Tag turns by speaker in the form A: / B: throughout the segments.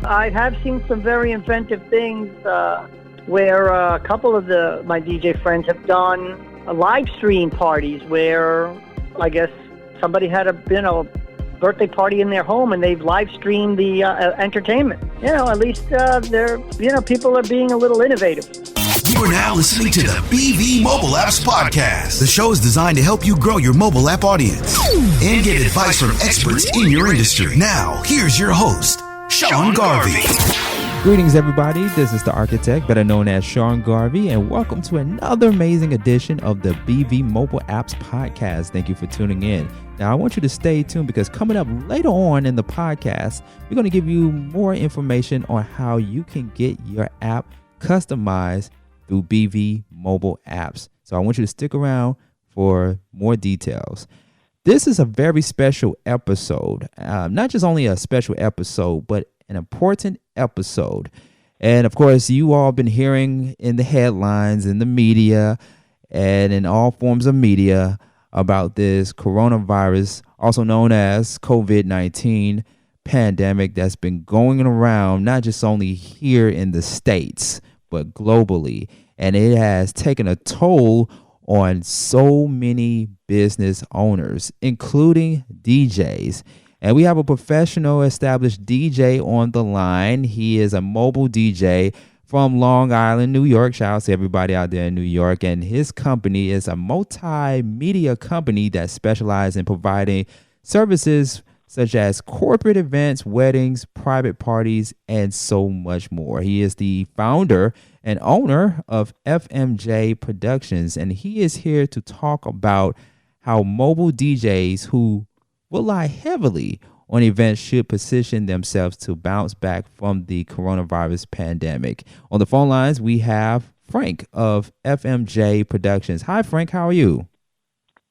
A: I have seen some very inventive things where a couple of my DJ friends have done live stream parties where I guess somebody had a birthday party in their home and they've live streamed the entertainment. At least people are being a little innovative.
B: You are now listening to the BV Mobile Apps Podcast. The show is designed to help you grow your mobile app audience and get advice from experts in your industry. Now, here's your host, Sean Garvey.
C: Greetings, everybody. This is the architect, better known as Sean Garvey, and welcome to another amazing edition of the BV Mobile Apps Podcast. Thank you for tuning in. Now, I want you to stay tuned because coming up later on in the podcast, we're going to give you more information on how you can get your app customized through BV Mobile Apps. So I want you to stick around for more details. This is a very special episode, not just only a special episode, but an important episode. And of course, you all been hearing in the headlines, in the media, and in all forms of media about this coronavirus, also known as COVID-19 pandemic that's been going around, not just only here in the States, but globally. And it has taken a toll on so many business owners, including DJs. And we have a professional established DJ on the line. He is a mobile DJ from Long Island, New York. Shout out to everybody out there in New York. And his company is a multimedia company that specializes in providing services such as corporate events, weddings, private parties, and so much more. He is the founder and owner of FMJ Productions, and he is here to talk about how mobile DJs who rely heavily on events should position themselves to bounce back from the coronavirus pandemic. On the phone lines, we have Frank of FMJ Productions. Hi, Frank. How are you?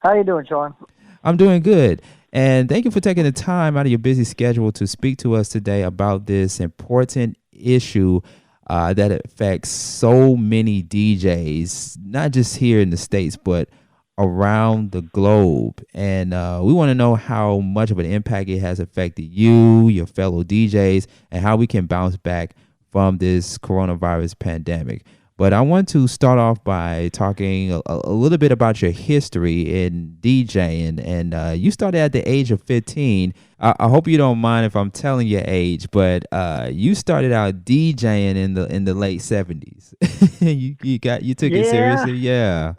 A: How you doing, Sean?
C: I'm doing good. And thank you for taking the time out of your busy schedule to speak to us today about this important issue that affects so many DJs, not just here in the States, but around the globe. And we want to know how much of an impact it has affected you, your fellow DJs, and how we can bounce back from this coronavirus pandemic. But I want to start off by talking a little bit about your history in DJing. And you started at the age of 15. I hope you don't mind if I'm telling your age, but you started out DJing in the late 70s. you took it seriously, yeah.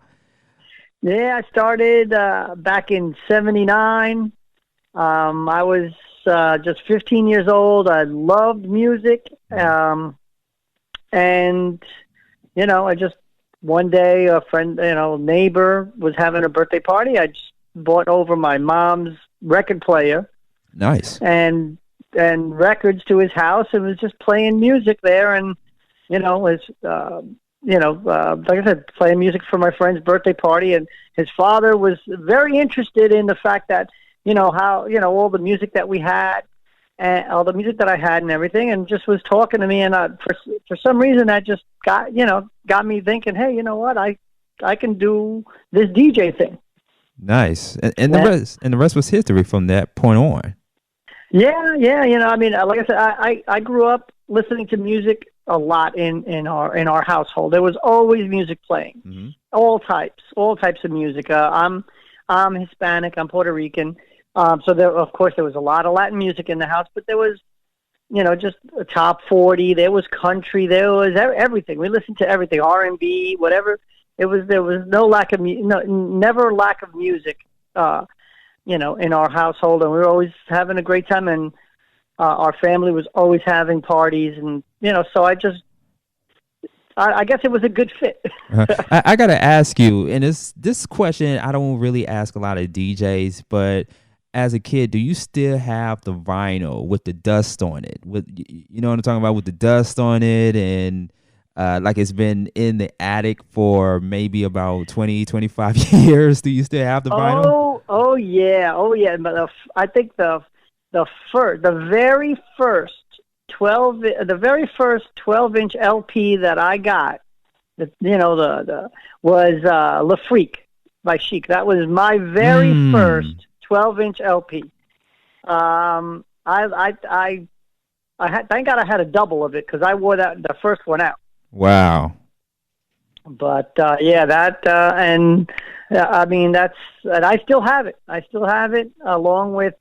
A: Yeah, I started back in 79. I was just 15 years old. I loved music. And I just one day a friend, neighbor was having a birthday party. I just bought over my mom's record player.
C: Nice.
A: And records to his house and was just playing music there. And, was, like I said, playing music for my friend's birthday party. And his father was very interested in the fact that, how, all the music that we had, and all the music that I had and everything, and just was talking to me, and for some reason that just got me thinking, hey, you know what, I can do this DJ thing.
C: Nice, and the rest was history from that point on.
A: Yeah. I mean, like I said, I grew up listening to music a lot in our household. There was always music playing, mm-hmm. all types of music. I'm Hispanic. I'm Puerto Rican. So there was a lot of Latin music in the house, but there was, just a top 40. There was country. There was everything. We listened to everything, R&B, whatever. There was no lack of never lack of music, in our household, and we were always having a great time. And our family was always having parties, and so I guess it was a good fit.
C: I got to ask you, and this question I don't really ask a lot of DJs, but as a kid, do you still have the vinyl with the dust on it? You know what I'm talking about, with the dust on it, and like it's been in the attic for maybe about 20, 25 years. Do you still have the vinyl?
A: Oh yeah. But I think the very first 12-inch LP that I got, was Le Freak by Chic. That was my very first 12-inch LP. I thank God I had a double of it because I wore the first one out.
C: Wow.
A: But and I mean and I still have it. I still have it along with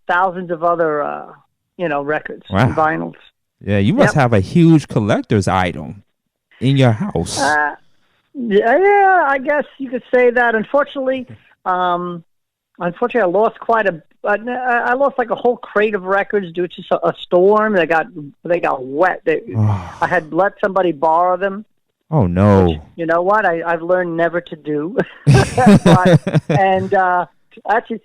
A: thousands of other records and vinyls.
C: Yeah, you must have a huge collector's item in your house.
A: Yeah, I guess you could say that. Unfortunately, I lost I lost like a whole crate of records due to a storm. They got wet. I had let somebody borrow them.
C: Oh no!
A: Which, you know what? I've learned never to do. Actually,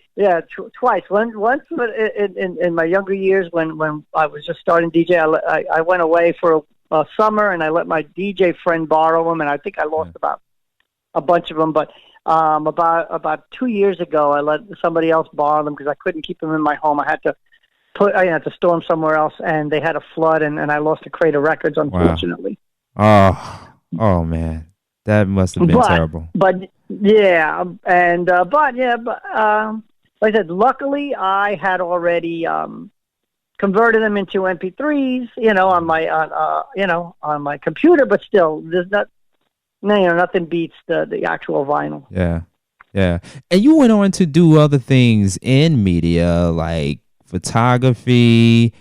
A: twice. Once in my younger years, when I was just starting DJ, I went away for a summer, and I let my DJ friend borrow them, and I think I lost about a bunch of them. But about 2 years ago, I let somebody else borrow them because I couldn't keep them in my home. I had to store them somewhere else, and they had a flood, and I lost a crate of records, unfortunately.
C: Wow. Oh man, that must have been terrible.
A: But like I said, luckily I had already converted them into MP3s, on my computer. But still, there's nothing beats the actual vinyl.
C: Yeah. And you went on to do other things in media like photography,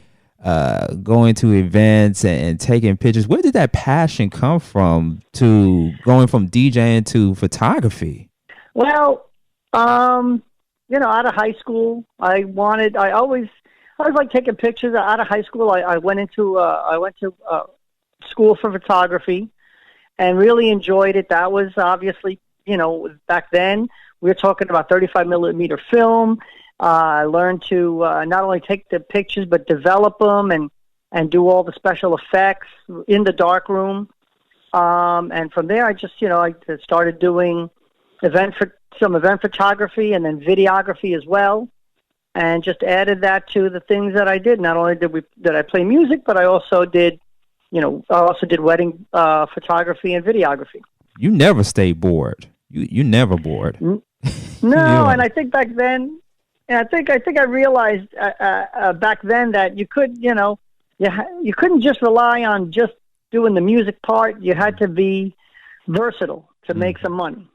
C: going to events and taking pictures. Where did that passion come from to going from DJing to photography? Well,
A: out of high school, I always like taking pictures. Out of high school, I went to school for photography and really enjoyed it. That was obviously, back then we were talking about 35 millimeter film. I learned to not only take the pictures but develop them and do all the special effects in the dark room. And from there, I just I started doing event photography and then videography as well, and just added that to the things that I did. Not only did I play music, but I also did wedding photography and videography.
C: You never stayed bored. You never bored.
A: No, and I think back then. And I think I realized back then that you couldn't just rely on just doing the music part. You had to be versatile to make some money.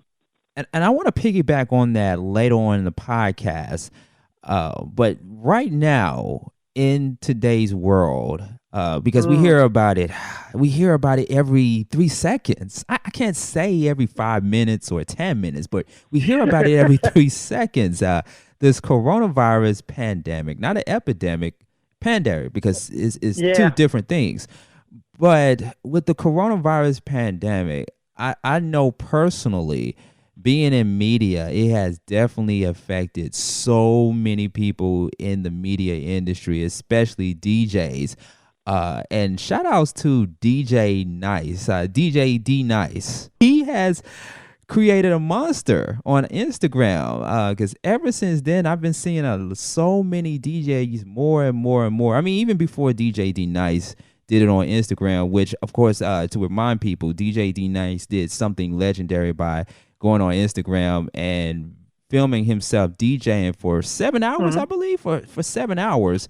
C: And I want to piggyback on that later on in the podcast. But right now in today's world, because we hear about it every 3 seconds. I can't say every 5 minutes or 10 minutes, but we hear about it every 3 seconds. This coronavirus pandemic, not an epidemic, pandemic, because it's two different things. But with the coronavirus pandemic, I know personally, being in media, it has definitely affected so many people in the media industry, especially DJs. And shout outs to DJ Nice, DJ D Nice. He has created a monster on Instagram, because ever since then I've been seeing so many DJs more and more and more. I mean, even before DJ D Nice did it on Instagram, which of course, to remind people, DJ D Nice did something legendary by going on Instagram and filming himself DJing for 7 hours, I believe, for 7 hours.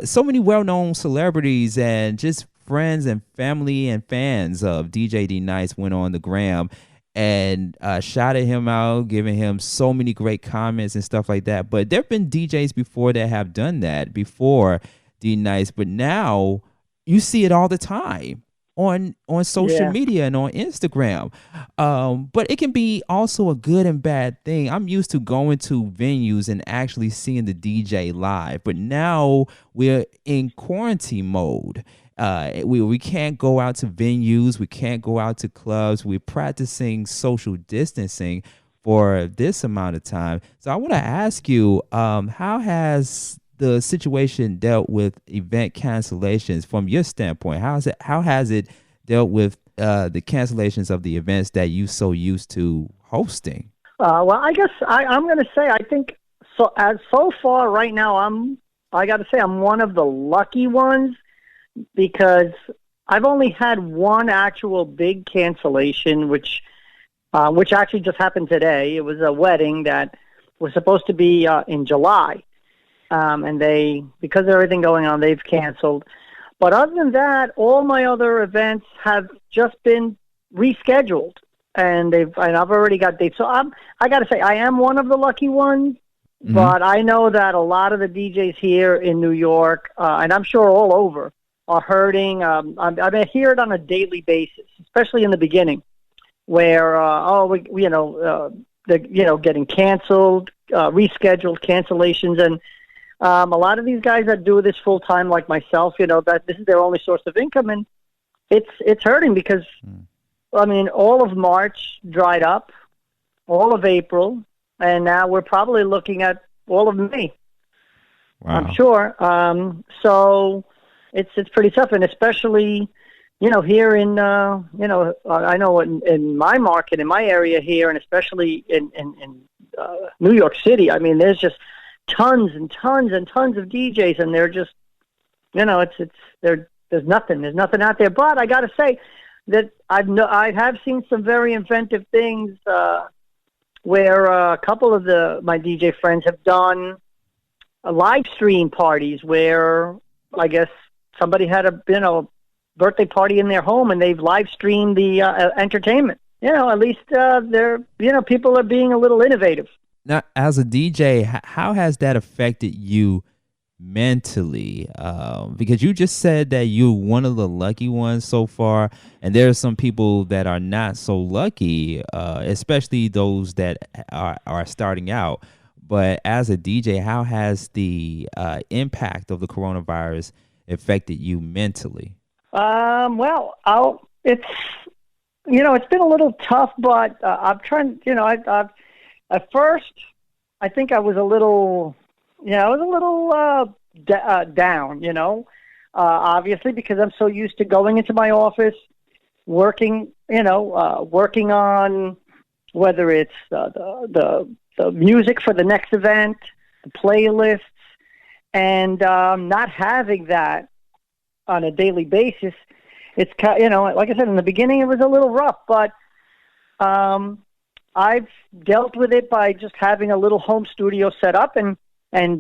C: So many well-known celebrities and just friends and family and fans of DJ D Nice went on the gram and shouted him out, giving him so many great comments and stuff like that. But there have been DJs before that have done that before D Nice, but now you see it all the time on social media and on Instagram. But it can be also a good and bad thing. I'm used to going to venues and actually seeing the DJ live, but now we're in quarantine mode. We can't go out to venues. We can't go out to clubs. We're practicing social distancing for this amount of time. So I want to ask you, how has the situation dealt with event cancellations from your standpoint? How has it dealt with the cancellations of the events that you so used to hosting?
A: Well, I guess I'm going to say, I think so. As so far right now, I got to say I'm one of the lucky ones, because I've only had one actual big cancellation, which actually just happened today. It was a wedding that was supposed to be in July, and because of everything going on, they've canceled. But other than that, all my other events have just been rescheduled, and I've already got dates. So I got to say, I am one of the lucky ones. Mm-hmm. But I know that a lot of the DJs here in New York, and I'm sure all over, are hurting. I hear it on a daily basis, especially in the beginning, where they're getting canceled, rescheduled, cancellations, and a lot of these guys that do this full time, like myself, that this is their only source of income, and it's hurting because, all of March dried up, all of April, and now we're probably looking at all of May. Wow. I'm sure. So it's pretty tough, and especially, here in, I know in my market, in my area here, and especially in New York City, there's just tons and tons and tons of DJs, and they're just, there's nothing out there. But I got to say that I have seen some very inventive things, where a couple of my DJ friends have done live stream parties where I guess somebody had a birthday party in their home and they've live streamed the entertainment. At least people are being a little innovative.
C: Now, as a DJ, how has that affected you mentally? Because you just said that you're one of the lucky ones so far, and there are some people that are not so lucky, especially those that are starting out. But as a DJ, how has the impact of the coronavirus affected you mentally?
A: It's been a little tough, but I'm trying. At first, I think I was a little. Down, obviously, because I'm so used to going into my office, working on whether it's the music for the next event, the playlists, and not having that on a daily basis. It's like I said in the beginning, it was a little rough, but I've dealt with it by just having a little home studio set up and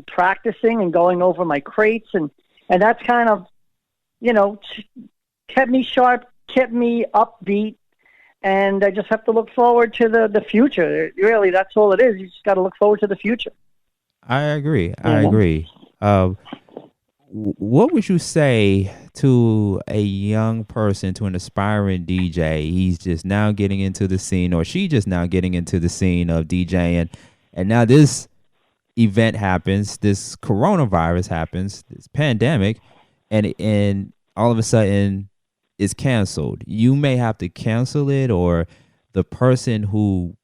A: practicing and going over my crates, and that's kind of, kept me sharp, kept me upbeat, and I just have to look forward to the future. Really, that's all it is. You just got to look forward to the future.
C: I agree. What would you say to a young person, to an aspiring DJ? He's just now getting into the scene, or she just now getting into the scene of DJing, and now this event happens, this coronavirus happens, this pandemic, and all of a sudden it's canceled. You may have to cancel it, or the person who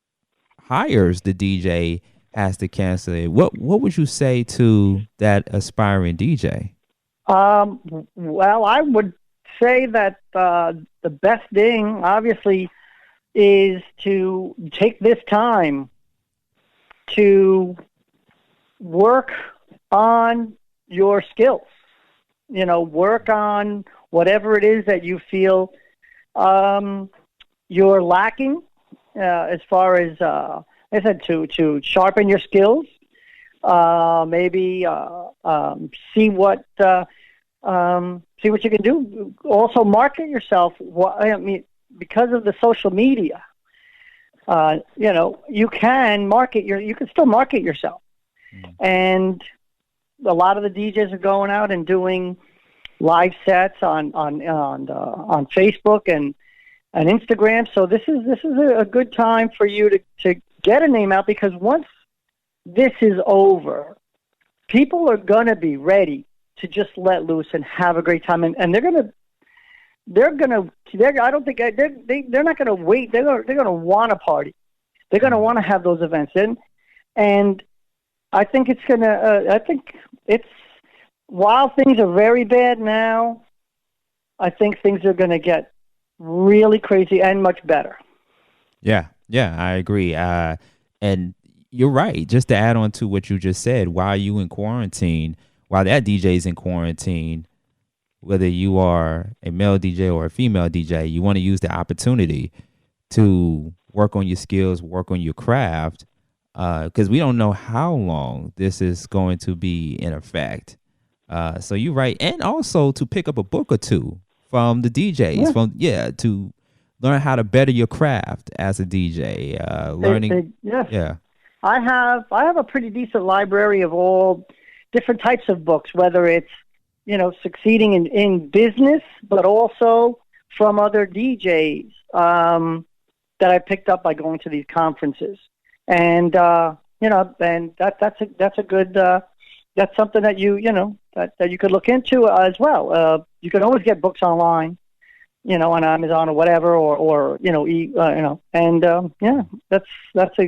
C: hires the DJ has to cancel it. What would you say to that aspiring DJ?
A: Well, I would say that the best thing, obviously, is to take this time to work on your skills. Work on whatever it is that you feel you're lacking, as far as I said, to sharpen your skills. Maybe see what you can do. Also, market yourself. Because of the social media, you can still market yourself. And a lot of the DJs are going out and doing live sets on Facebook and Instagram. So this is a good time for you to get a name out, because once this is over, people are gonna be ready to just let loose and have a great time, and they're I don't think they're not gonna wait. They're gonna want to party. They're gonna want to have those events, and I think it's gonna. I think it's, while things are very bad now, I think things are gonna get really crazy and much better.
C: Yeah, I agree. And you're right. Just to add on to what you just said, while you in quarantine, while that DJ's in quarantine, whether you are a male DJ or a female DJ, you want to use the opportunity to work on your skills, work on your craft, because we don't know how long this is going to be in effect. So you write, and also to pick up a book or two from the DJs, to learn how to better your craft as a DJ. Learning,
A: yes.
C: Yeah.
A: I have a pretty decent library of all different types of books, whether it's succeeding in business, but also from other DJs that I picked up by going to these conferences, and and that's a good that's something that that you could look into as well. You can always get books online, on Amazon or whatever, or that's a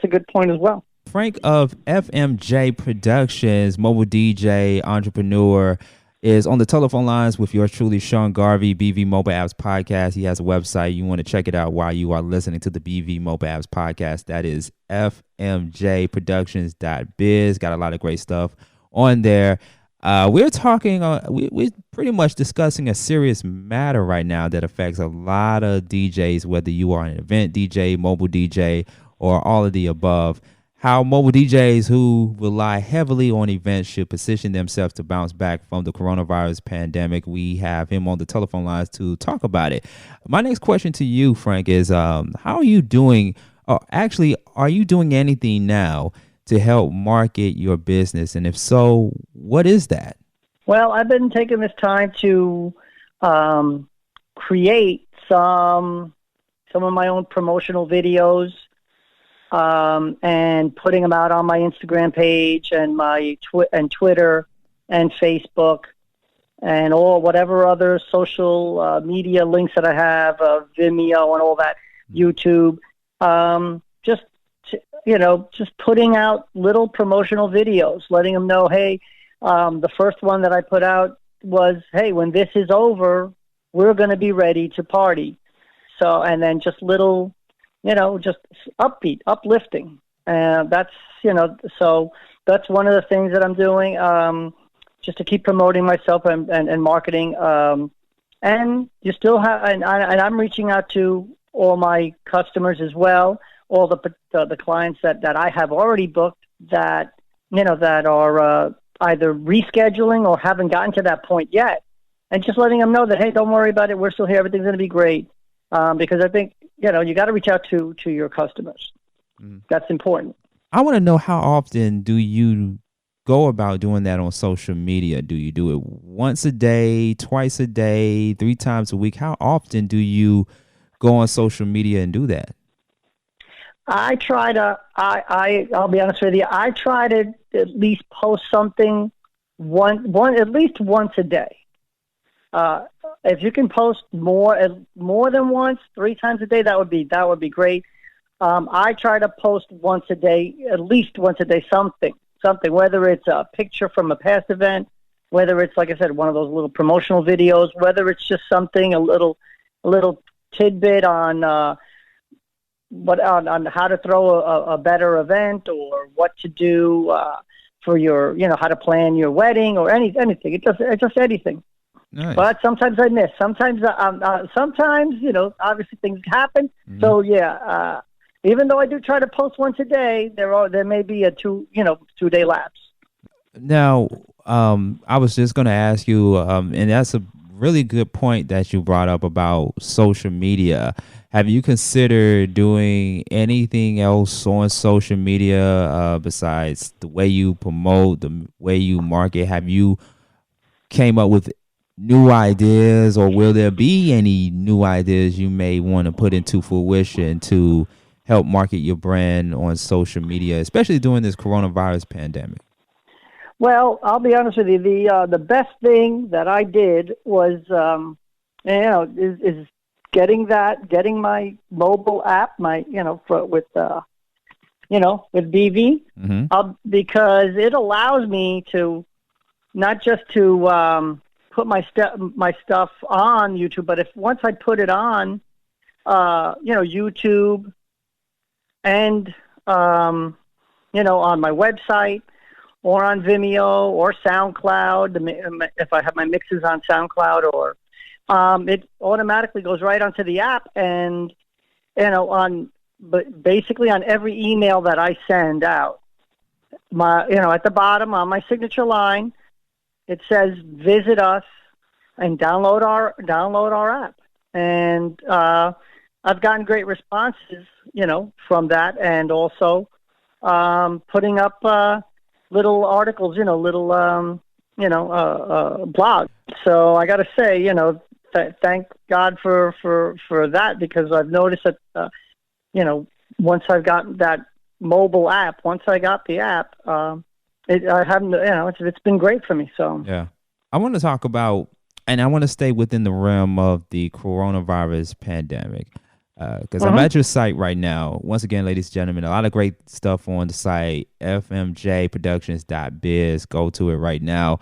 A: good point as well.
C: Frank of FMJ Productions, mobile DJ, entrepreneur, is on the telephone lines with yours truly, Sean Garvey, BV Mobile Apps Podcast. He has a website. You want to check it out while you are listening to the BV Mobile Apps Podcast. That is fmjproductions.biz. Got a lot of great stuff on there. We're talking, we're pretty much discussing a serious matter right now that affects a lot of DJs, whether you are an event DJ, mobile DJ, or all of the above. How mobile DJs who rely heavily on events should position themselves to bounce back from the coronavirus pandemic. We have him on the telephone lines to talk about it. My next question to you, Frank, is how are you doing? Or actually, are you doing anything now to help market your business? And if so, what is that?
A: Well, I've been taking this time to create some of my own promotional videos, and putting them out on my Instagram page and my Twitter and Facebook and whatever other social media links that I have, Vimeo and all that, YouTube. Just putting out little promotional videos, letting them know, hey, the first one that I put out was, hey, when this is over, we're going to be ready to party. So, and then just little, just upbeat, uplifting. That's, so that's one of the things that I'm doing, just to keep promoting myself and marketing. And you still have, and I'm reaching out to all my customers as well, all the clients that I have already booked that, that are either rescheduling or haven't gotten to that point yet. And just letting them know that, hey, don't worry about it. We're still here. Everything's going to be great. Because I think, you got to reach out to your customers. That's important.
C: I want to know, how often do you go about doing that on social media? Do you do it once a day, twice a day, 3 times a week? How often do you go on social media and do that?
A: I try to, I'll be honest with you, I try to at least post something at least once a day. If you can post more than once, 3 times a day, that would be great. I try to post once a day, at least once a day, something, whether it's a picture from a past event, whether it's, like I said, one of those little promotional videos, whether it's just something, a little tidbit on how to throw a better event, or what to do for your, how to plan your wedding, or anything. It's just anything. Nice. But sometimes I miss. Sometimes, obviously things happen. Mm-hmm. So yeah, even though I do try to post once a day, there may be a 2-day lapse.
C: Now, I was just going to ask you, and that's a really good point that you brought up about social media. Have you considered doing anything else on social media besides the way you promote, the way you market? Have you came up with new ideas, or will there be any new ideas you may want to put into fruition to help market your brand on social media, especially during this coronavirus pandemic?
A: Well, I'll be honest with you. The best thing that I did was, is getting my mobile app, with BV, mm-hmm. Because it allows me to not just to put my stuff on YouTube, but once I put it on, YouTube and on my website, or on Vimeo or SoundCloud, if I have my mixes on SoundCloud, or it automatically goes right onto the app, and basically on every email that I send out, at the bottom on my signature line, it says visit us and download our app. And I've gotten great responses, from that, and also putting up little articles, blog. So I got to say, thank God for that, because I've noticed that, once I've gotten that mobile app, once I got the app, it's been great for me. So
C: yeah, I want to talk about, and I want to stay within the realm of the coronavirus pandemic. Because I'm at your site right now. Once again, ladies and gentlemen, a lot of great stuff on the site, FMJ Productions.biz. Go to it right now.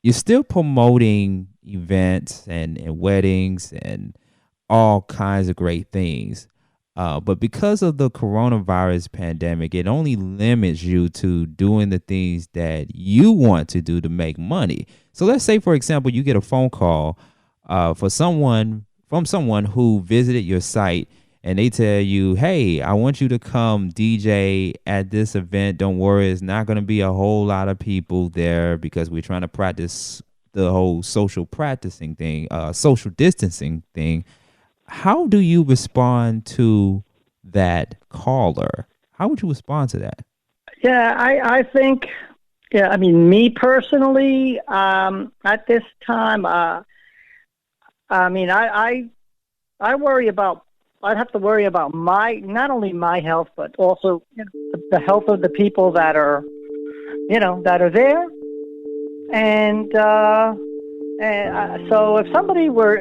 C: You're still promoting events and weddings and all kinds of great things. But because of the coronavirus pandemic, it only limits you to doing the things that you want to do to make money. So let's say, for example, you get a phone call from someone who visited your site, and they tell you, hey, I want you to come DJ at this event. Don't worry, it's not going to be a whole lot of people there because we're trying to practice the whole social distancing thing. How do you respond to that caller? How would you respond to that?
A: Yeah, I think, me personally, at this time, I'd have to worry about not only my health, but also the health of the people that are there. And so if somebody were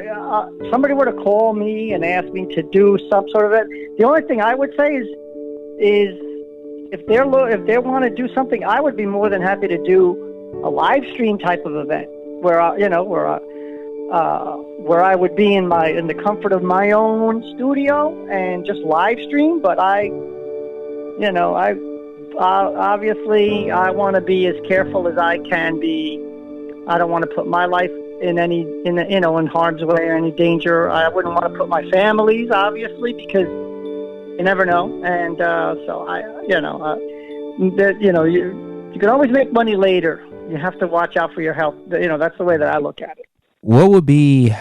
A: to call me and ask me to do some sort of it, the only thing I would say is if they want to do something, I would be more than happy to do a live stream type of event where I would be in the comfort of my own studio and just live stream. But obviously I want to be as careful as I can be. I don't want to put my life in harm's way or any danger. I wouldn't want to put my families, obviously, because you never know. And you can always make money later. You have to watch out for your health. That's the way that I look at it.
C: What would be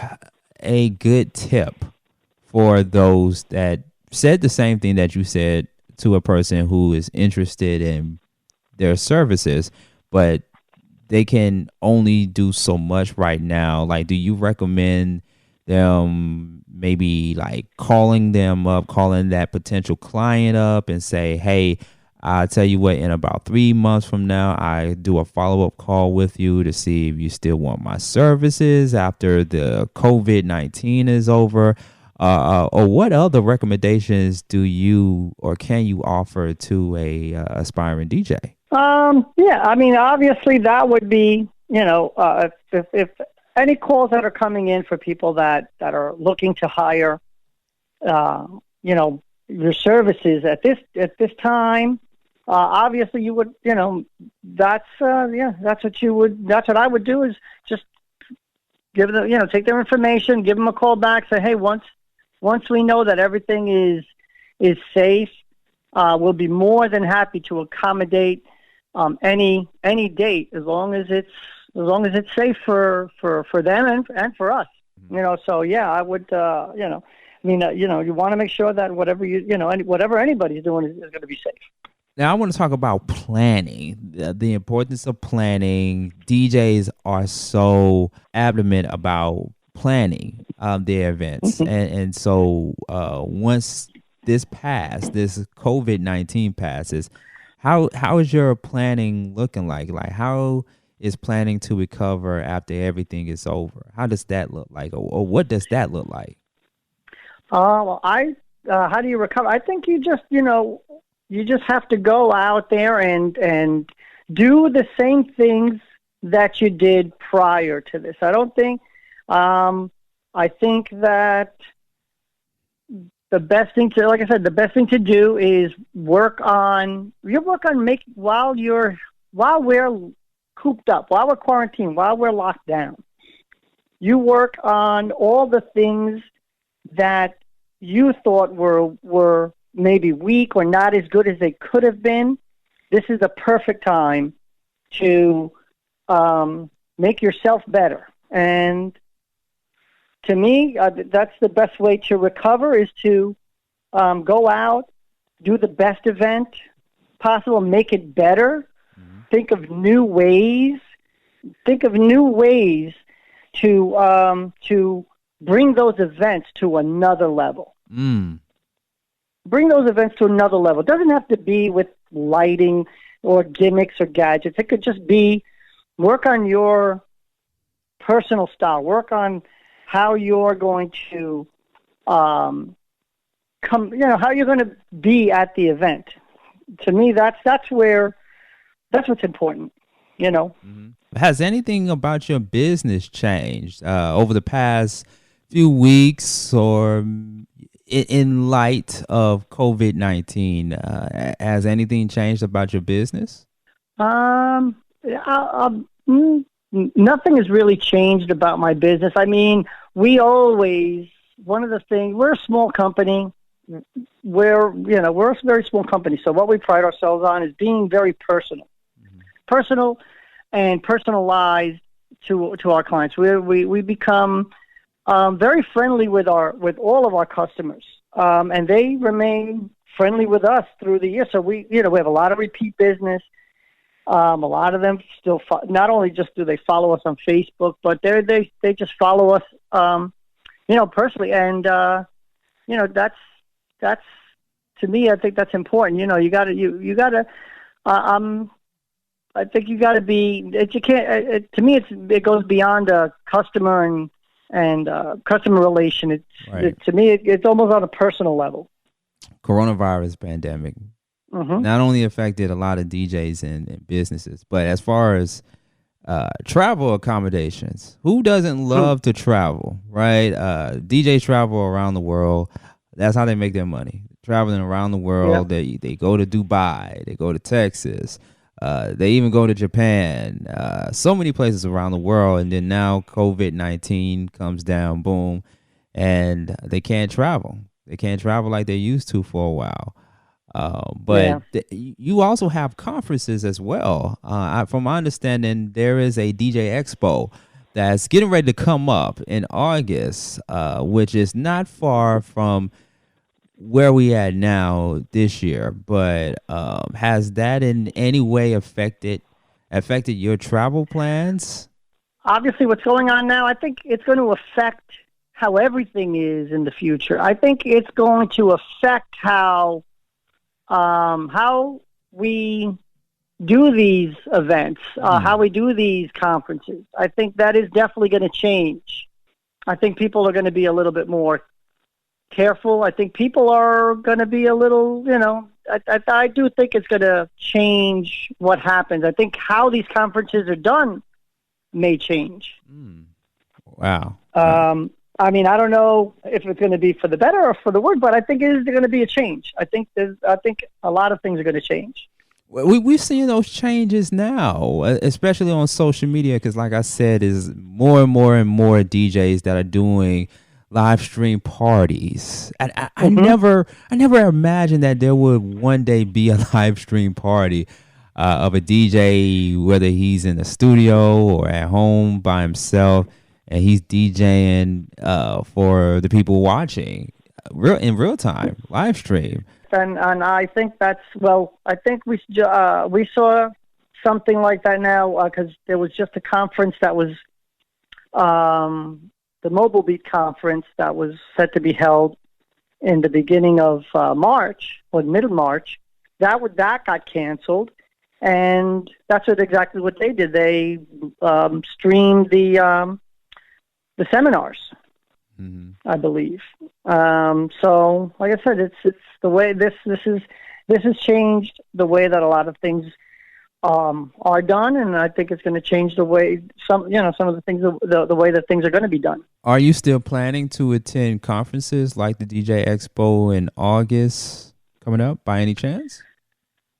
C: a good tip for those that said the same thing that you said to a person who is interested in their services, but they can only do so much right now? Like, do you recommend them maybe like calling that potential client up and say, hey, I'll tell you what, in about 3 months from now, I do a follow-up call with you to see if you still want my services after the COVID-19 is over? Or what other recommendations do you or can you offer to a aspiring DJ?
A: Obviously that would be, if any calls that are coming in for people that are looking to hire, your services at this time. Obviously you would, that's what I would do, is just give them, take their information, give them a call back, say, hey, once we know that everything is safe, we'll be more than happy to accommodate any date as long as it's safe for them and for us. So yeah, I would, you want to make sure that whatever anybody's doing is going to be safe.
C: Now, I want to talk about planning, the importance of planning. DJs are so adamant about planning their events. And so once this COVID-19 passes, how is your planning looking like? Like, how is planning to recover after everything is over? How does that look like? Or what does that look like?
A: How do you recover? I think you just have to go out there and do the same things that you did prior to this. I think that the best thing to do is work on making while we're cooped up, while we're quarantined, while we're locked down. You work on all the things that you thought were maybe weak or not as good as they could have been. This is the perfect time to make yourself better. And to me, that's the best way to recover, is to go out, do the best event possible, make it better. Think of new ways. To bring those events to another level. Bring those events to another level. It doesn't have to be with lighting or gimmicks or gadgets. It could just be work on your personal style. Work on how you're going to how you're going to be at the event. To me, that's what's important.
C: Has anything about your business changed over the past few weeks, or in light of COVID-19? Has anything changed about your business?
A: Nothing has really changed about my business. I mean, one of the things, we're a small company. We're a very small company. So what we pride ourselves on is being very personal and personalized to our clients. We become very friendly with all of our customers, and they remain friendly with us through the year. So we have a lot of repeat business. A lot of them still not only just do they follow us on Facebook, but they just follow us, personally, and that's to me, I think that's important. You got to. I think you got to be. You can't. To me, it goes beyond a customer and customer relation. To me, it's almost on a personal level.
C: Coronavirus pandemic not only affected a lot of DJs and businesses, but as far as travel accommodations, who doesn't love to travel, right? DJs travel around the world. That's how they make their money. Traveling around the world. Yeah. They go to Dubai. They go to Texas. They even go to Japan. So many places around the world. And then now COVID-19 comes down, boom, and they can't travel. They can't travel like they used to for a while. But you also have conferences as well. From my understanding, there is a DJ Expo that's getting ready to come up in August, which is not far from where we at now this year. But has that in any way affected your travel plans?
A: Obviously, what's going on now, I think it's going to affect how everything is in the future. I think it's going to affect how we do these events, how we do these conferences. I think that is definitely going to change. I think people are going to be a little bit more careful. I think people are going to be a little, I do think it's going to change what happens. I think how these conferences are done may change.
C: Wow.
A: I mean, I don't know if it's going to be for the better or for the worse, but I think it is going to be a change. I think a lot of things are going to change.
C: We're seeing those changes now, especially on social media, because like I said, is more and more DJs that are doing live stream parties. I never imagined that there would one day be a live stream party of a DJ, whether he's in the studio or at home by himself, and he's DJing for the people watching in real time, live stream.
A: And I think I think we saw something like that now because there was just a conference that was the Mobile Beat conference that was set to be held in the beginning of March or middle March. That got canceled, and that's exactly what they did. They streamed the seminars. I believe. So, like I said, it's the way this has changed the way that a lot of things are done, and I think it's going to change the way some of the things the way that things are going to be done.
C: Are you still planning to attend conferences like the DJ Expo in August coming up by any chance?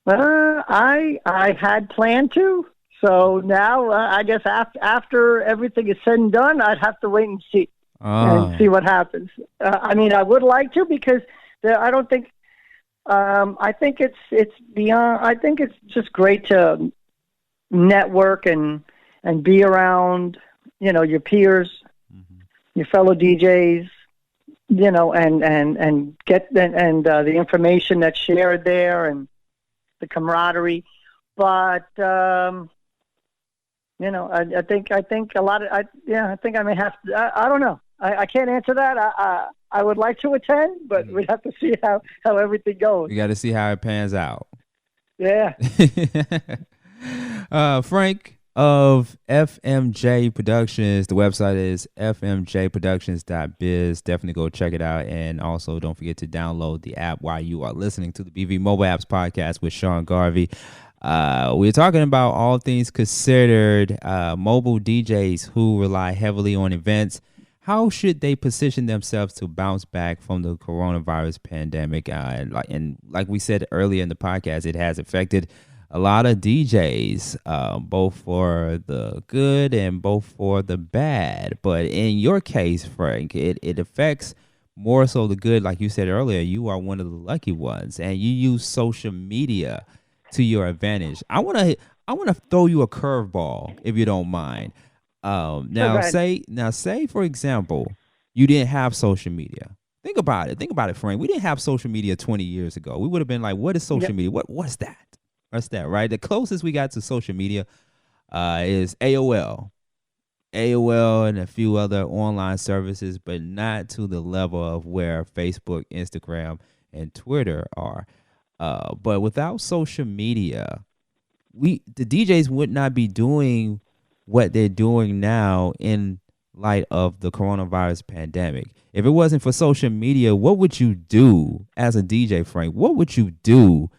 A: I had planned to. So now I guess after everything is said and done, I'd have to wait and see. And see what happens. I mean, I would like to because I don't think. I think it's beyond. I think it's just great to network and and be around, your peers, your fellow DJs, and get the information that's shared there and the camaraderie. But I think a lot of I think I may have to. I don't know. I can't answer that. I would like to attend, but we'd have to see how everything goes.
C: You got to see how it pans out.
A: Yeah.
C: Frank of FMJ Productions. The website is fmjproductions.biz. Definitely go check it out. And also don't forget to download the app while you are listening to the BV Mobile Apps Podcast with Sean Garvey. We're talking about all things considered, mobile DJs who rely heavily on events. How should they position themselves to bounce back from the coronavirus pandemic? And like we said earlier in the podcast, it has affected a lot of DJs, both for the good and both for the bad. But in your case, Frank, it affects more so the good. Like you said earlier, you are one of the lucky ones, and you use social media to your advantage. I want to throw you a curveball, if you don't mind. Say for example, you didn't have social media. Think about it, Frank. We didn't have social media 20 years ago. We would have been like, what is social media? What's that? What's that, right? The closest we got to social media is AOL and a few other online services, but not to the level of where Facebook, Instagram, and Twitter are. But without social media, the DJs would not be doing what they're doing now in light of the coronavirus pandemic. If it wasn't for social media, what would you do as a DJ, Frank? What would you do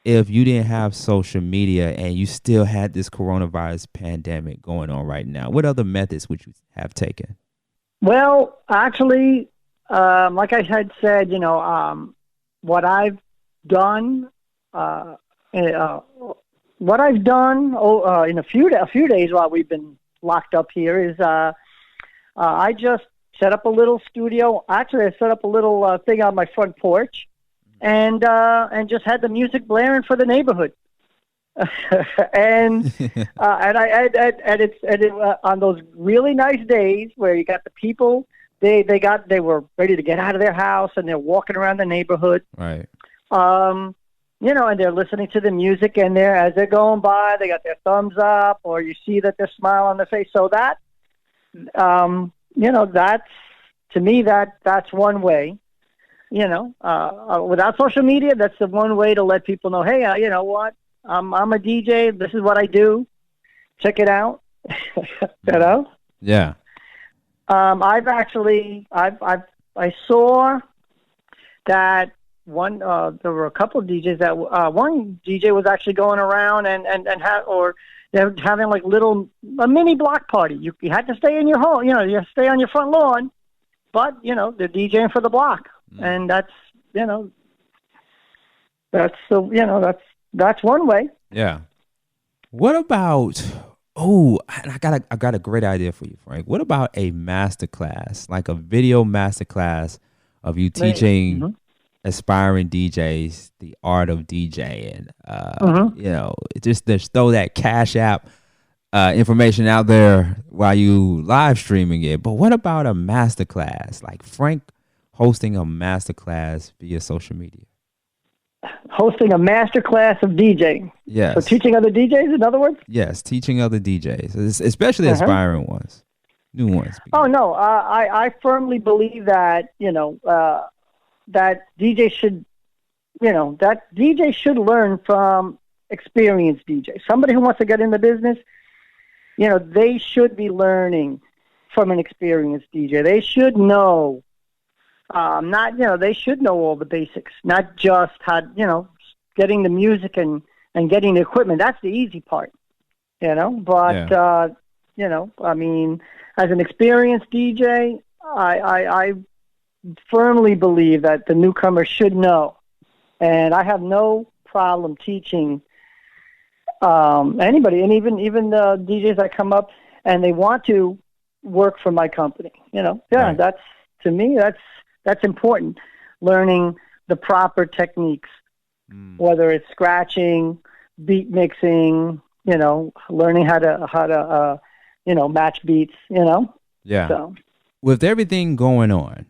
C: if you didn't have social media and you still had this coronavirus pandemic going on right now? What other methods would you have taken?
A: Well, actually, like I had said, what I've done, in a few days while we've been locked up here is I just set up a little studio. Actually, I set up a little thing on my front porch, and just had the music blaring for the neighborhood. and on those really nice days where you got the people, they were ready to get out of their house and they're walking around the neighborhood.
C: Right.
A: And they're listening to the music, and as they're going by, they got their thumbs up, or you see that they're smiling on their face. So that, that's, to me, that's one way. Without social media, that's the one way to let people know, hey, you know what, I'm a DJ. This is what I do. Check it out.
C: Yeah.
A: I saw that. There were a couple of DJs that one DJ was actually going around and they're having like a mini block party. You had to stay in your home, you stay on your front lawn, but they're DJing for the block, and that's one way.
C: Yeah. What about? Oh, I got a great idea for you, Frank. What about a masterclass, like a video masterclass of you teaching aspiring DJs the art of DJing? Just throw that Cash App information out there while you live streaming it. But what about a masterclass, like Frank hosting a masterclass via social media?
A: Hosting a masterclass of DJing.
C: Yes.
A: So teaching other DJs, in other words?
C: Yes, teaching other DJs, especially aspiring ones, new ones.
A: Oh, no, I firmly believe that, that DJ should learn from experienced DJs. Somebody who wants to get in the business, they should be learning from an experienced DJ. They should know, they should know all the basics, not just how, getting the music and getting the equipment. That's the easy part, but, as an experienced DJ, I firmly believe that the newcomer should know, and I have no problem teaching anybody, and even the DJs that come up and they want to work for my company.
C: Right.
A: That's, to me, that's important. Learning the proper techniques, whether it's scratching, beat mixing, learning how to match beats.
C: Yeah.
A: So
C: with everything going on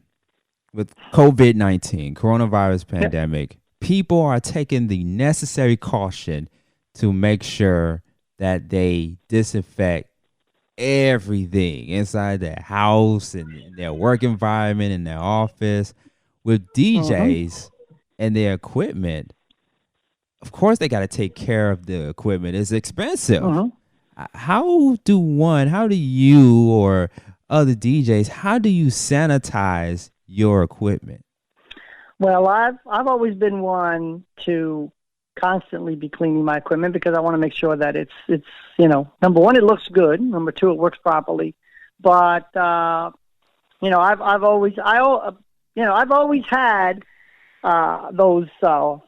C: with COVID-19, coronavirus pandemic, people are taking the necessary caution to make sure that they disinfect everything inside their house and in their work environment, in their office. With DJs and their equipment, of course they got to take care of the equipment. It's expensive. How do you or other DJs, how do you sanitize your equipment?
A: Well, I've always been one to constantly be cleaning my equipment because I want to make sure that it's number one, it looks good. Number two, it works properly. But I've always had those those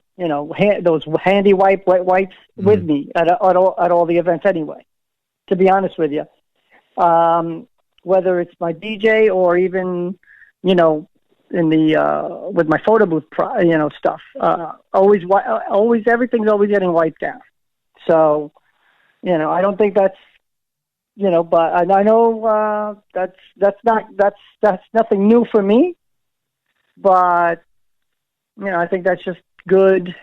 A: handy wipes with me at all the events anyway. To be honest with you, whether it's my DJ or even in the with my photo booth stuff, always everything's always getting wiped down. So I don't think that's but I know that's nothing new for me. But I think that's just good.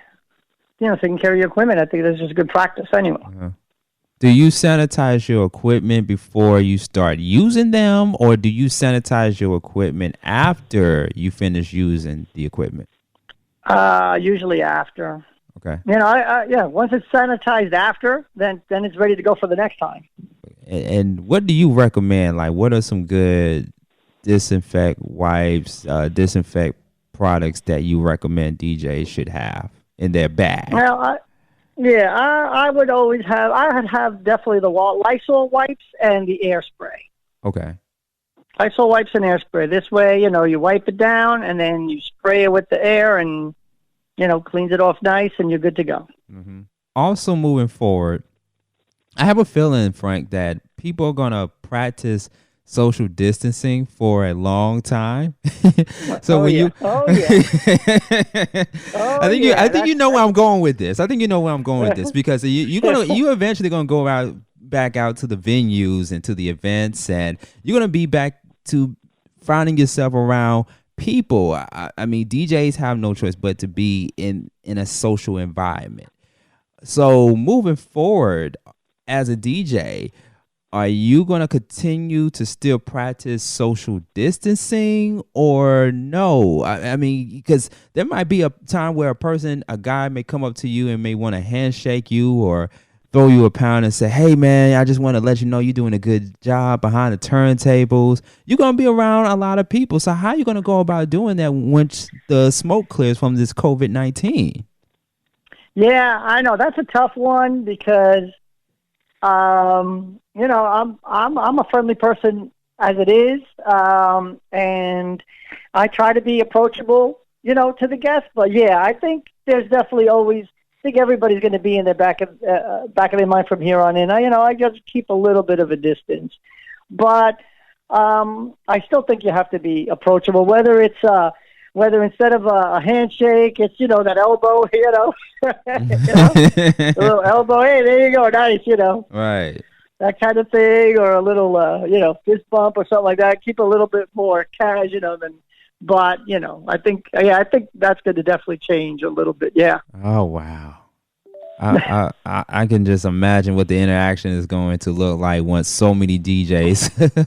A: Taking care of your equipment. I think that's just good practice anyway.
C: Do you sanitize your equipment before you start using them, or do you sanitize your equipment after you finish using the equipment?
A: Usually after.
C: Okay.
A: Once it's sanitized after, then it's ready to go for the next time.
C: And what do you recommend? Like, what are some good disinfect wipes, disinfect products that you recommend DJs should have in their bag?
A: Well, I would always have. I would have definitely the Lysol wipes and the air spray.
C: Okay.
A: Lysol wipes and air spray. This way, you wipe it down and then you spray it with the air and cleans it off nice and you're good to go.
C: Also, moving forward, I have a feeling, Frank, that people are gonna practice social distancing for a long time. So I think you know where I'm going with this. Because you eventually gonna go back out to the venues and to the events, and you're gonna be back to finding yourself around people. I mean, DJs have no choice but to be in a social environment. So moving forward as a DJ, are you going to continue to still practice social distancing or no? I mean, because there might be a time where a guy may come up to you and may want to handshake you or throw you a pound and say, hey, man, I just want to let you know you're doing a good job behind the turntables. You're going to be around a lot of people. So how are you going to go about doing that once the smoke clears from this COVID-19?
A: Yeah, I know. That's a tough one because I'm a friendly person as it is, and I try to be approachable, to the guests. But yeah, I think there's definitely always. I think everybody's going to be in the back of their mind from here on in. I just keep a little bit of a distance, but I still think you have to be approachable. Whether instead of a handshake, it's that elbow, a little elbow. Hey, there you go, nice,
C: right,
A: that kind of thing, or a little fist bump or something like that. Keep a little bit more casual than. But I think that's going to definitely change a little bit. Yeah.
C: Oh wow. I can just imagine what the interaction is going to look like once so many DJs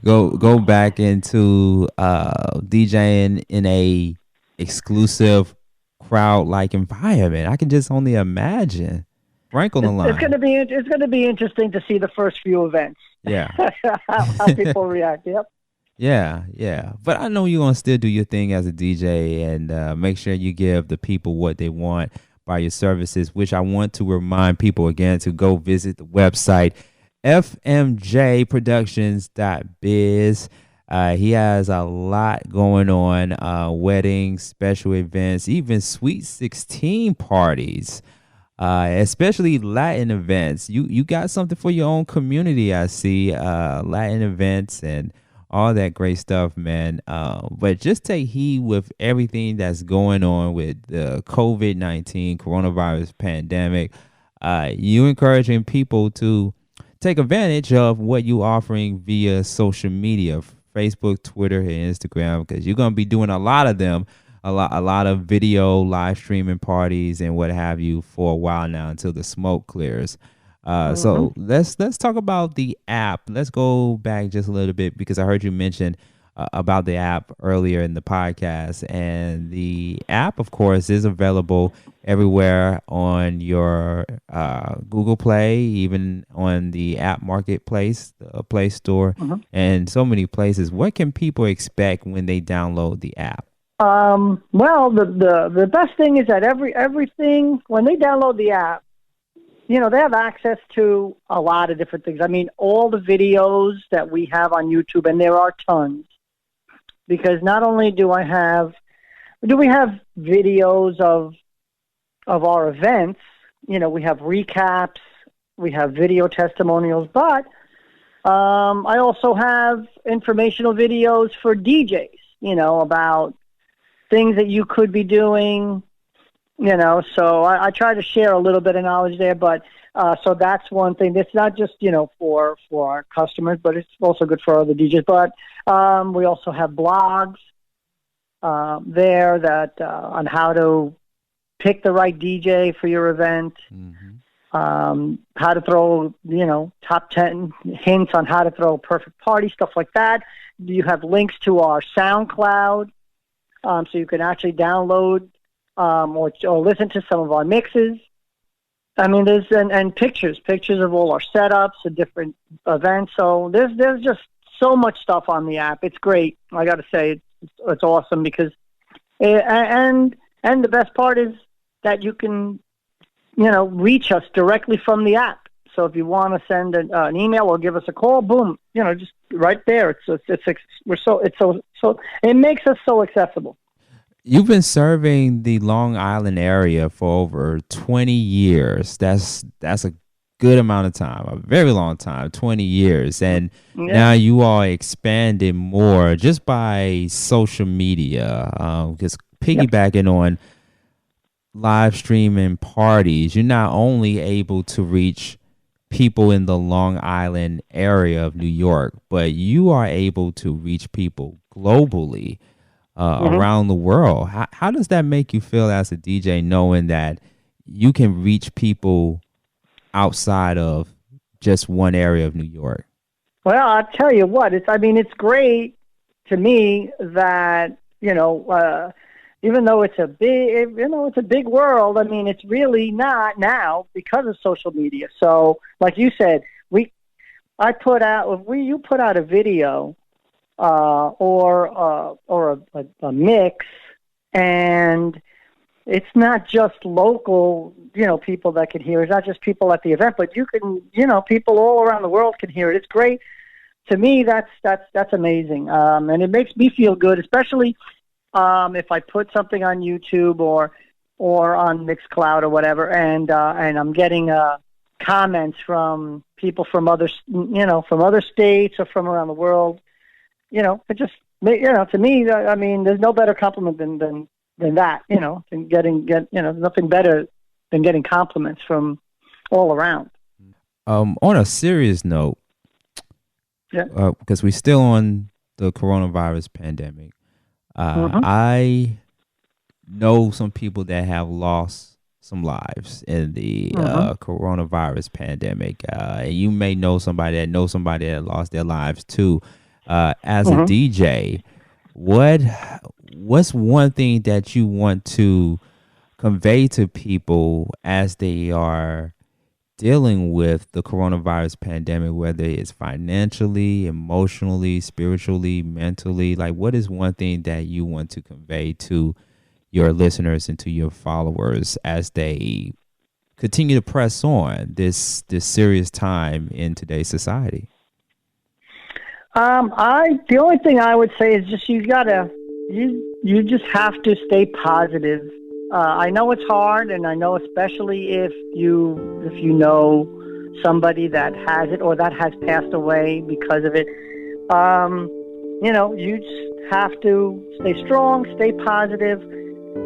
C: go back into DJing in a exclusive crowd-like environment. I can just only imagine. Frank on the line.
A: It's going to be interesting to see the first few events.
C: Yeah.
A: how people react. Yep.
C: Yeah. But I know you're going to still do your thing as a DJ and make sure you give the people what they want by your services, which I want to remind people again to go visit the website, FMJProductions.biz. He has a lot going on, weddings, special events, even Sweet 16 parties, especially Latin events. You got something for your own community, I see, Latin events and all that great stuff, man. But just take heed with everything that's going on with the COVID-19 coronavirus pandemic. You encouraging people to take advantage of what you offering via social media, Facebook, Twitter, and Instagram, because you're going to be doing a lot of them, a lot of video live streaming parties and what have you for a while now until the smoke clears. So let's talk about the app. Let's go back just a little bit, because I heard you mention about the app earlier in the podcast, and the app, of course, is available everywhere on your Google Play, even on the app marketplace, the Play Store, and so many places. What can people expect when they download the app?
A: Well, the best thing is that everything, when they download the app, you know, they have access to a lot of different things. I mean, all the videos that we have on YouTube, and there are tons, because not only do we have videos of our events, you know, we have recaps, we have video testimonials, but I also have informational videos for DJs, you know, about things that you could be doing, you know. So I try to share a little bit of knowledge there, but so that's one thing. It's not just, you know, for our customers, but it's also good for other DJs. But we also have blogs there that on how to pick the right DJ for your event, how to throw, you know, top 10 hints on how to throw a perfect party, stuff like that. You have links to our SoundCloud, so you can actually download or listen to some of our mixes. I mean, there's and pictures of all our setups and different events. So there's just so much stuff on the app. It's great. I got to say, it's awesome, because and the best part is that you can, you know, reach us directly from the app. So if you want to send an email or give us a call, boom, you know, just right there. It makes us so accessible.
C: You've been serving the Long Island area for over 20 years. That's a good amount of time, a very long time, 20 years. And now you are expanding more just by social media, because piggybacking on live streaming parties, you're not only able to reach people in the Long Island area of New York, but you are able to reach people globally around the world. How does that make you feel as a DJ, knowing that you can reach people outside of just one area of New York?
A: Well, I'll tell you what, it's great to me that, you know, even though it's a big world, I mean, it's really not now because of social media. So, like you said, you put out a video or a mix, and it's not just local, you know, people that can hear it. It's not just people at the event, but you can, you know, people all around the world can hear it. It's great. To me, that's amazing, and it makes me feel good, especially if I put something on YouTube or on Mixcloud or whatever, and I'm getting comments from people from other states or from around the world. You know, it just, you know, to me, I mean, there's no better compliment than that. You know, nothing better than getting compliments from all around.
C: On a serious note, because we're still on the coronavirus pandemic. I know some people that have lost some lives in the coronavirus pandemic. You may know somebody that lost their lives too. As a DJ, what's one thing that you want to convey to people as they are dealing with the coronavirus pandemic, whether it's financially, emotionally, spiritually, mentally? Like, what is one thing that you want to convey to your listeners and to your followers as they continue to press on this serious time in today's society?
A: The only thing I would say is just you just have to stay positive. I know it's hard, and I know especially if you know somebody that has it or that has passed away because of it. You know, you just have to stay strong, stay positive.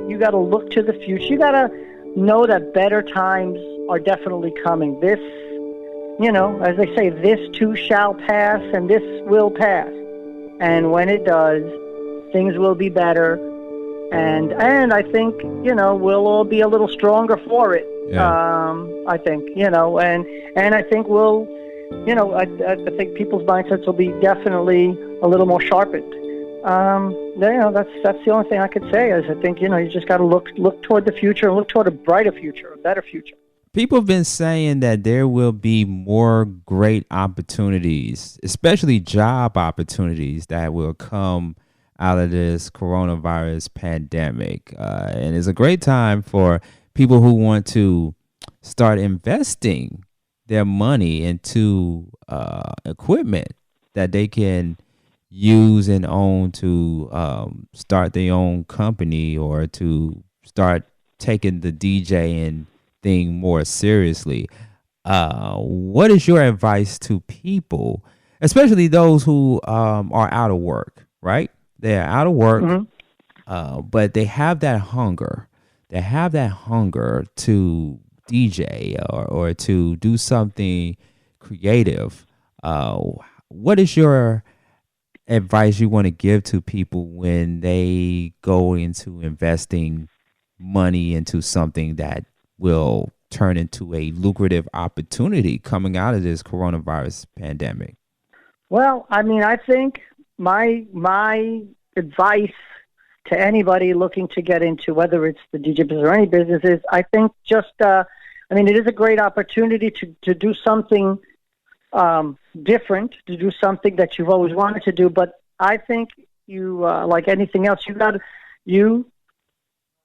A: You got to look to the future. You got to know that better times are definitely coming. This, as they say, this too shall pass, and this will pass. And when it does, things will be better. And I think, we'll all be a little stronger for it.
C: Yeah.
A: I think, and I think we'll, I think people's mindsets will be definitely a little more sharpened. That's the only thing I could say is I think, you just got to look toward the future and look toward a brighter future, a better future.
C: People have been saying that there will be more great opportunities, especially job opportunities that will come out of this coronavirus pandemic. And it's a great time for people who want to start investing their money into equipment that they can use and own to start their own company or to start taking the DJing thing more seriously. What is your advice to people, especially those who are out of work, right? They're out of work, but they have that hunger. They have that hunger to DJ or to do something creative. What is your advice you want to give to people when they go into investing money into something that will turn into a lucrative opportunity coming out of this coronavirus pandemic?
A: Well, I think my advice to anybody looking to get into whether it's the DJ business or any business is I think just it is a great opportunity to do something different, to do something that you've always wanted to do. But I think you like anything else, you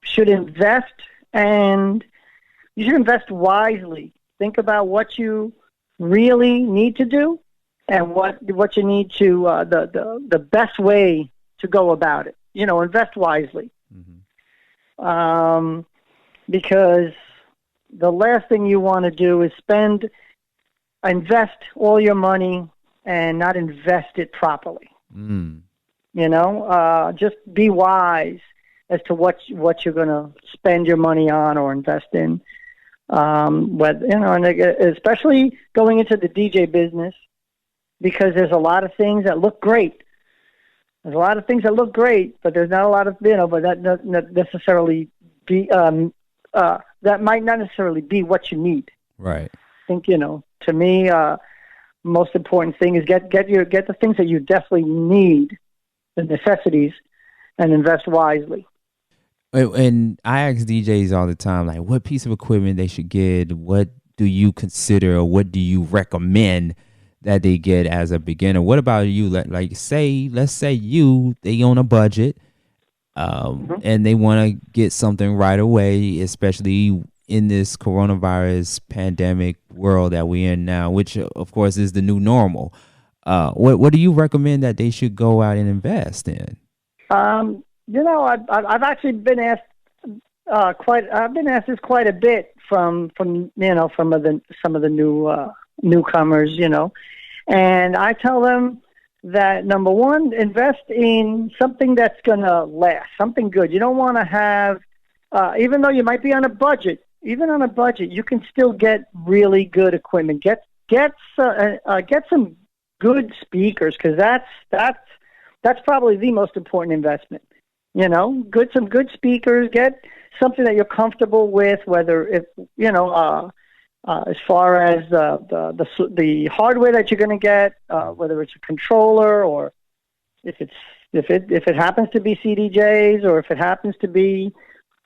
A: should invest, and you should invest wisely. Think about what you really need to do and what you need to the best way to go about it. Invest wisely. Because the last thing you want to do is invest all your money and not invest it properly. Just be wise as to what you're going to spend your money on or invest in. And especially going into the DJ business, because there's a lot of things that look great. There's a lot of things that look great, but there's not a lot of, but that doesn't necessarily be, that might not necessarily be what you need.
C: Right.
A: I think, to me, most important thing is get the things that you definitely need, the necessities, and invest wisely.
C: And I ask DJs all the time, like, what piece of equipment they should get? What do you consider, or what do you recommend that they get as a beginner? What about you? Let's say they on a budget, and they want to get something right away, especially in this coronavirus pandemic world that we're in now, which of course is the new normal. What do you recommend that they should go out and invest in? I've actually been asked I've been asked this quite a bit from some of the newcomers, and I tell them that number one, invest in something that's gonna last, something good. You don't want to have, even though you might be on a budget, you can still get really good equipment. Get some good speakers, because that's probably the most important investment. Some good speakers. Get something that you're comfortable with, whether as far as the hardware that you're going to get, whether it's a controller or if it happens to be CDJs or if it happens to be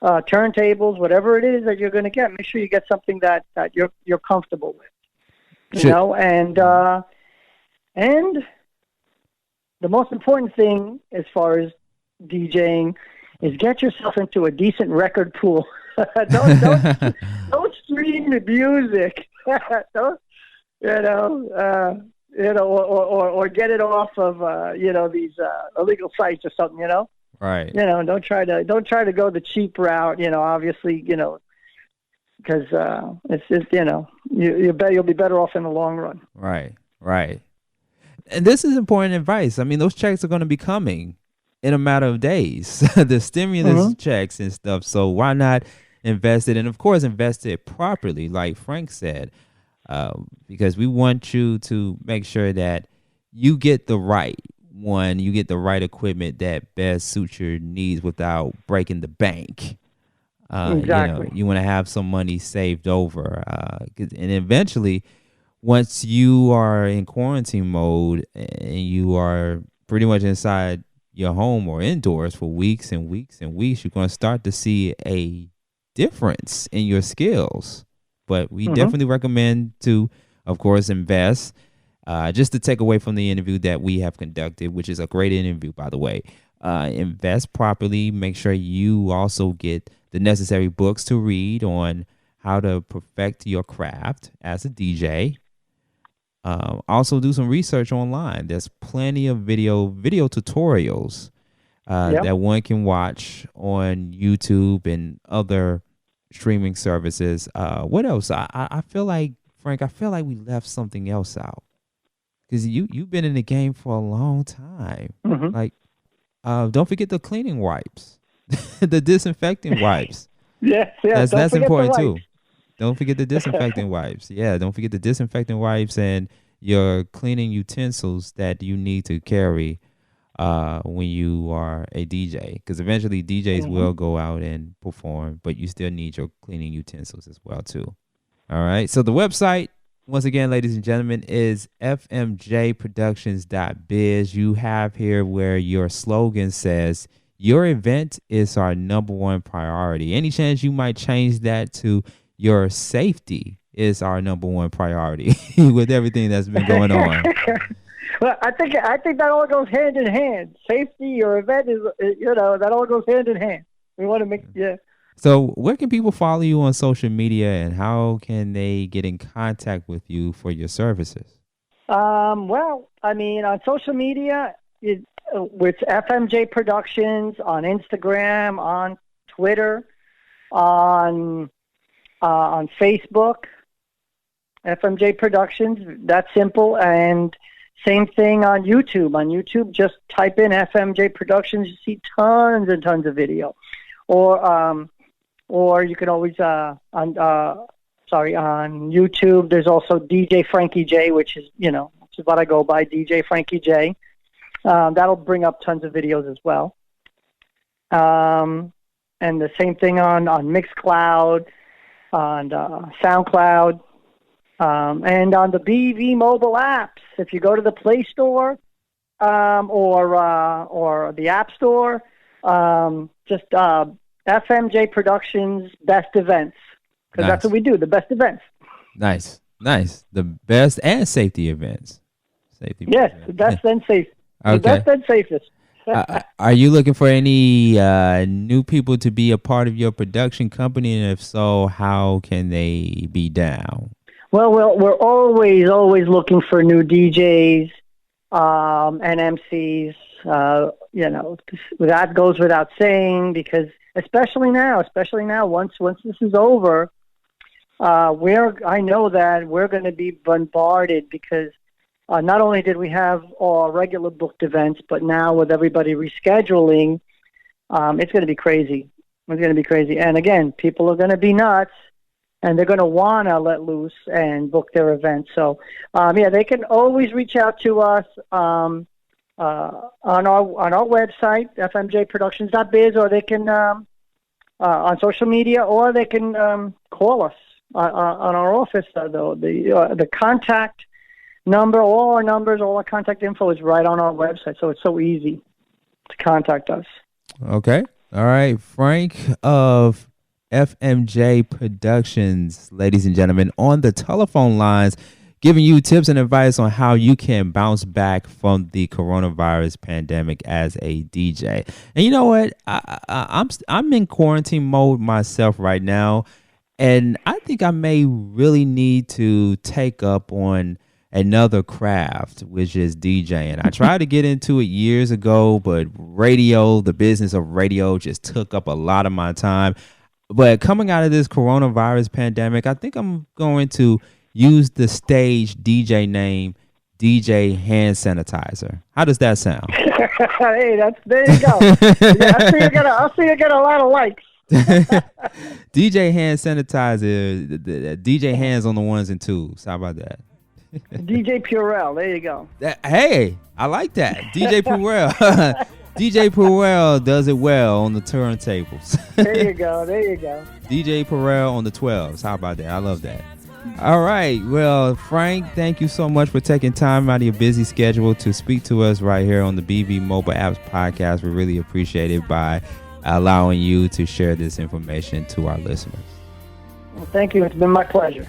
C: turntables, whatever it is that you're going to get, make sure you get something that you're comfortable with. And the most important thing as far as DJing is get yourself into a decent record pool. don't stream the music. Or get it off of these illegal sites or something. Right.
A: Don't try to go the cheap route. Obviously, because you'll be better off in the long run.
C: Right. Right. And this is important advice. I mean, those checks are going to be coming in a matter of days, the stimulus checks and stuff. So why not invested, and of course invested properly, like Frank said, because we want you to make sure that you get the right one, you get the right equipment that best suits your needs without breaking the bank.
A: Exactly.
C: You want to have some money saved over, and eventually, once you are in quarantine mode and you are pretty much inside your home or indoors for weeks and weeks and weeks, you're going to start to see a difference in your skills. But we definitely recommend to, of course, invest. Just to take away from the interview that we have conducted, which is a great interview, by the way. Invest properly. Make sure you also get the necessary books to read on how to perfect your craft as a DJ. Also do some research online. There's plenty of video tutorials that one can watch on YouTube and other streaming services. What else? I feel like, Frank, we left something else out. Because you've been in the game for a long time. Like, don't forget the cleaning wipes, the disinfecting wipes. That's important too. Don't forget the disinfecting wipes. Yeah, don't forget the disinfecting wipes and your cleaning utensils that you need to carry when you are a DJ. Because eventually DJs will go out and perform, but you still need your cleaning utensils as well too. All right. So the website, once again, ladies and gentlemen, is fmjproductions.biz. You have here where your slogan says, your event is our number one priority. Any chance you might change that to your safety is our number one priority with everything that's been going on?
A: Well, I think that all goes hand in hand. Safety, your event is, that all goes hand in hand. We want to make,
C: So where can people follow you on social media, and how can they get in contact with you for your services?
A: Well, I mean, on social media, it's FMJ Productions on Instagram, on Twitter, on Facebook, FMJ Productions. That's simple. And same thing on YouTube. On YouTube, just type in FMJ Productions. You see tons and tons of video. Or you can always on YouTube. There's also DJ Frankie J, which is what I go by, DJ Frankie J. That'll bring up tons of videos as well. And the same thing on Mixcloud, on SoundCloud, and on the BV mobile apps. If you go to the Play Store or the App Store, just FMJ Productions Best Events, because that's what we do, the best events.
C: Nice. The best and safety events.
A: Yes, the best and safe.
C: Okay.
A: The best and safest.
C: Are you looking for any new people to be a part of your production company? And if so, how can they be down?
A: Well, we're always looking for new DJs and MCs. That goes without saying, because especially now, once this is over, I know that we're going to be bombarded, because not only did we have our regular booked events, but now with everybody rescheduling, it's going to be crazy. It's going to be crazy. And again, people are going to be nuts, and they're going to want to let loose and book their events. So, they can always reach out to us on our website, fmjproductions.biz, or they can on social media, or they can call us on our office. The contact number, all our numbers, all our contact info is right on our website, so it's so easy to contact us.
C: Okay. All right. Frank of FMJ Productions, ladies and gentlemen, on the telephone lines, giving you tips and advice on how you can bounce back from the coronavirus pandemic as a DJ. And you know what? I'm in quarantine mode myself right now, and I think I may really need to take up on another craft, which is DJing. I tried to get into it years ago, but the business of radio just took up a lot of my time. But coming out of this coronavirus pandemic, I think I'm going to use the stage DJ name, DJ Hand Sanitizer. How does that sound?
A: Hey, there you go. Yeah, I see you get a lot of likes.
C: DJ hand sanitizer, DJ hands on the ones and twos. How about that?
A: DJ Purell, there you go.
C: Hey, I like that. DJ Purell. DJ Purell does it well on the turntables.
A: There you go.
C: DJ Purell on the 12s. How about that? I love that. All right. Well, Frank, thank you so much for taking time out of your busy schedule to speak to us right here on the BV Mobile Apps Podcast. We really appreciate it by allowing you to share this information to our listeners.
A: Well, thank you. It's been my pleasure.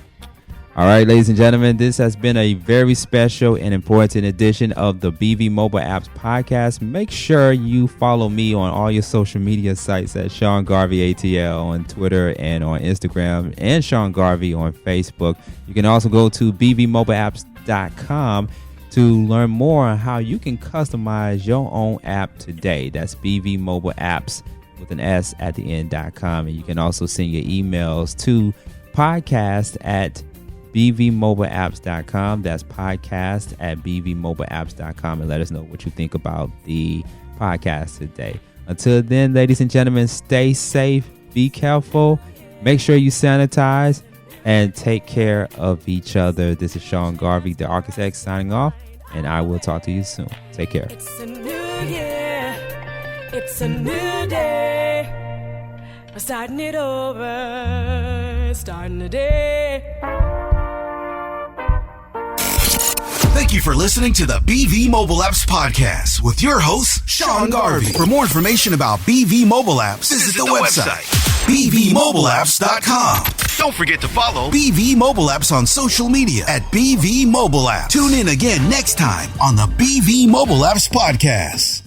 C: All right, ladies and gentlemen, this has been a very special and important edition of the BV Mobile Apps Podcast. Make sure you follow me on all your social media sites at Sean Garvey ATL on Twitter and on Instagram, and Sean Garvey on Facebook. You can also go to bvmobileapps.com to learn more on how you can customize your own app today. That's BV Mobile Apps with an S at the end.com. And you can also send your emails to podcast@bvmobileapps.com. That's podcast@bvmobileapps.com, and let us know what you think about the podcast today. Until then, ladies and gentlemen, stay safe, be careful, make sure you sanitize, and take care of each other. This is Sean Garvey, the Architect, signing off, and I will talk to you soon. Take care.
D: It's a new year, it's a new day, we're starting it over, starting the day.
B: Thank you for listening to the BV Mobile Apps Podcast with your host, Sean Garvey. For more information about BV Mobile Apps, visit the website, bvmobileapps.com. Don't forget to follow BV Mobile Apps on social media at BV Mobile Apps. Tune in again next time on the BV Mobile Apps Podcast.